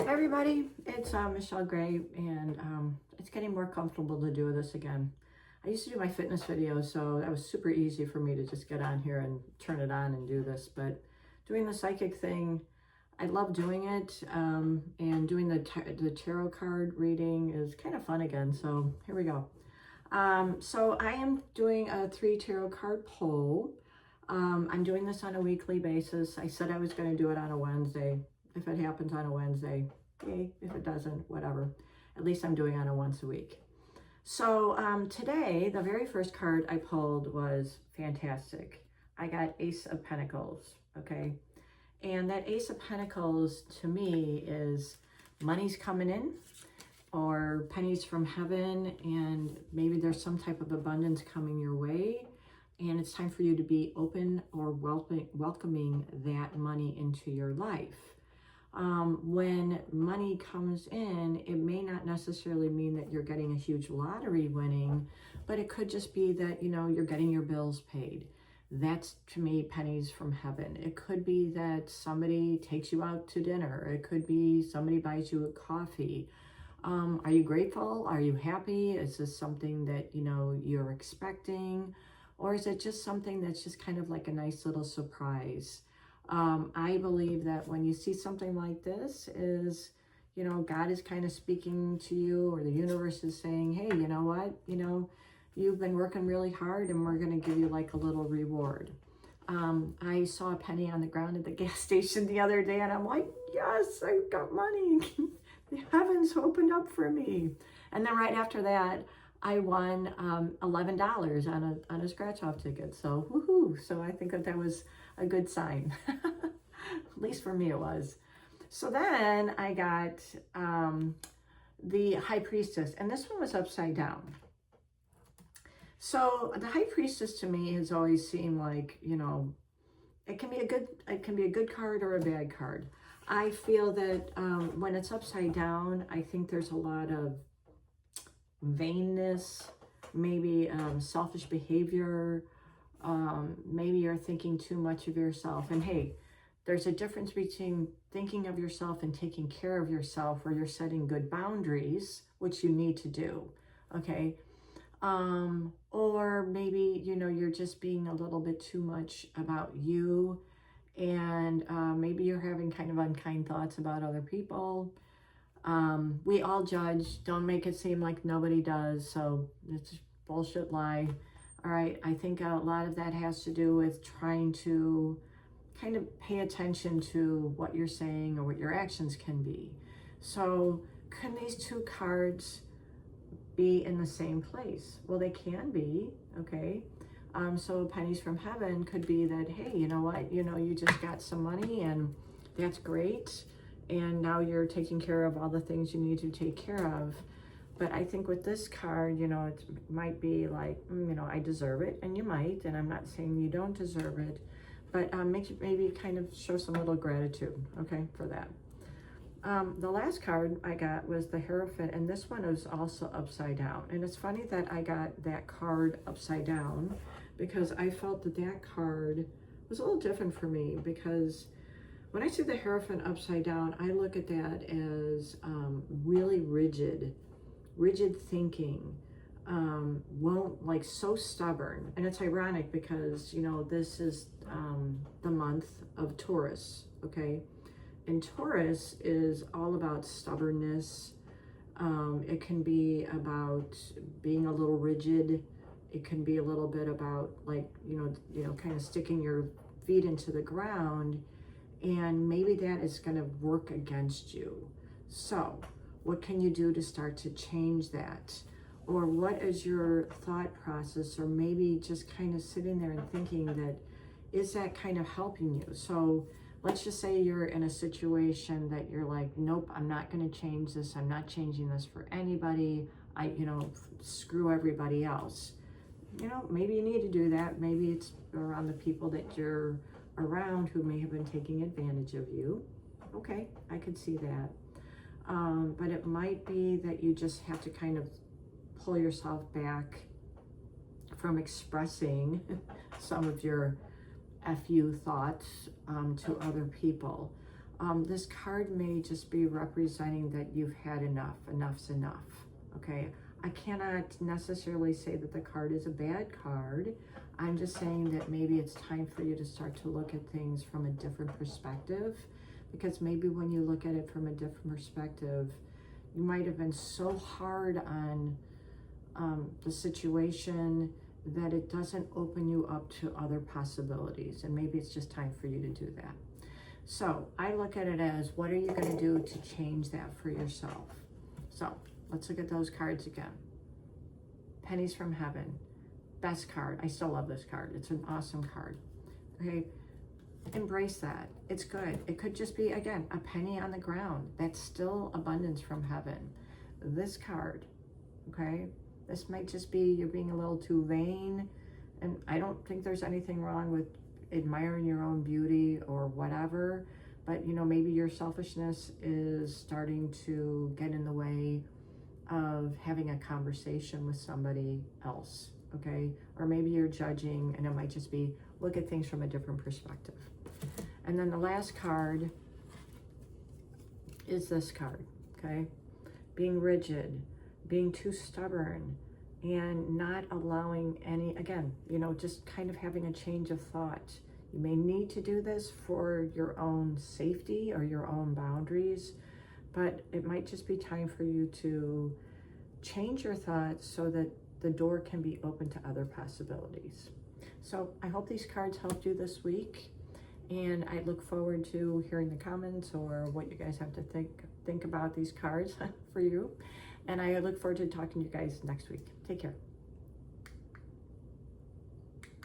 Everybody, it's Michelle Gray, and it's getting more comfortable to do this again. I used to do my fitness videos, so that was super easy for me to just get on here and turn it on and do this. But doing the psychic thing, I love doing it, and doing the tarot card reading is kind of fun again. So here we go. So I am doing a 3 tarot card poll. I'm doing this on a weekly basis. I said I was going to do it on a Wednesday. If it happens on a Wednesday, yay. If it doesn't, whatever. At least I'm doing it on a once a week. So today, the very first card I pulled was fantastic. I got Ace of Pentacles, okay? And that Ace of Pentacles, to me, is money's coming in, or pennies from heaven, and maybe there's some type of abundance coming your way, and it's time for you to be open or welcoming that money into your life. When money comes in, it may not necessarily mean that you're getting a huge lottery winning, but it could just be that, you know, you're getting your bills paid. That's, to me, pennies from heaven. It could be that somebody takes you out to dinner. It could be somebody buys you a coffee. Are you grateful? Are you happy? Is this something that, you know, you're expecting? Or is it just something that's just kind of like a nice little surprise? I believe that when you see something like this is, you know, God is kind of speaking to you, or the universe is saying, hey, you know what, you know, you've been working really hard and we're going to give you like a little reward. I saw a penny on the ground at the gas station the other day, and I'm like, yes, I got money. The heavens opened up for me. And then right after that, I won $11 on a scratch-off ticket. So woohoo! So I think that was a good sign. At least for me it was. So then I got the High Priestess, and this one was upside down. So the High Priestess to me has always seemed like, you know, it can be a good card or a bad card. I feel that when it's upside down, I think there's a lot of vainness, maybe selfish behavior. Maybe you're thinking too much of yourself. And hey, there's a difference between thinking of yourself and taking care of yourself, where you're setting good boundaries, which you need to do, okay? Or maybe, you know, you're just being a little bit too much about you, and maybe you're having kind of unkind thoughts about other people. We all judge. Don't make it seem like nobody does. So it's a bullshit lie. All right. I think a lot of that has to do with trying to kind of pay attention to what you're saying or what your actions can be. So can these two cards be in the same place? Well, they can be. Okay. So pennies from heaven could be that, hey, you know what? You know, you just got some money, and that's great. And now you're taking care of all the things you need to take care of. But I think with this card, you know, it might be like, you know, I deserve it, and you might, and I'm not saying you don't deserve it, but maybe kind of show some little gratitude, okay, for that. The last card I got was the Hierophant, and this one is also upside down. And it's funny that I got that card upside down, because I felt that that card was a little different for me, because when I see the Hierophant upside down, I look at that as really rigid thinking, like so stubborn. And it's ironic because, you know, this is the month of Taurus, okay? And Taurus is all about stubbornness. It can be about being a little rigid. It can be a little bit about, like, you know, kind of sticking your feet into the ground. And maybe that is going to work against you. So what can you do to start to change that? Or what is your thought process? Or maybe just kind of sitting there and thinking that, is that kind of helping you? So let's just say you're in a situation that you're like, nope, I'm not going to change this. I'm not changing this for anybody. You know, screw everybody else. You know, maybe you need to do that. Maybe it's around the people that you're around who may have been taking advantage of you. Okay, I could see that. But it might be that you just have to kind of pull yourself back from expressing some of your FU thoughts to other people. This card may just be representing that you've had enough. Enough's enough, okay? I cannot necessarily say that the card is a bad card. I'm just saying that maybe it's time for you to start to look at things from a different perspective, because maybe when you look at it from a different perspective, you might have been so hard on the situation that it doesn't open you up to other possibilities. And maybe it's just time for you to do that. So I look at it as, what are you going to do to change that for yourself? So let's look at those cards again. Pennies from Heaven. Best card. I still love this card. It's an awesome card. Okay. Embrace that. It's good. It could just be, again, a penny on the ground. That's still abundance from heaven. This card, okay, this might just be you're being a little too vain. And I don't think there's anything wrong with admiring your own beauty or whatever. But, you know, maybe your selfishness is starting to get in the way of having a conversation with somebody else, okay? Or maybe you're judging, and it might just be look at things from a different perspective. And then the last card is this card, okay? Being rigid, being too stubborn, and not allowing any, again, you know, just kind of having a change of thought. You may need to do this for your own safety or your own boundaries, but it might just be time for you to change your thoughts so that the door can be open to other possibilities. So I hope these cards helped you this week, and I look forward to hearing the comments or what you guys have to think about these cards for you. And I look forward to talking to you guys next week. Take care.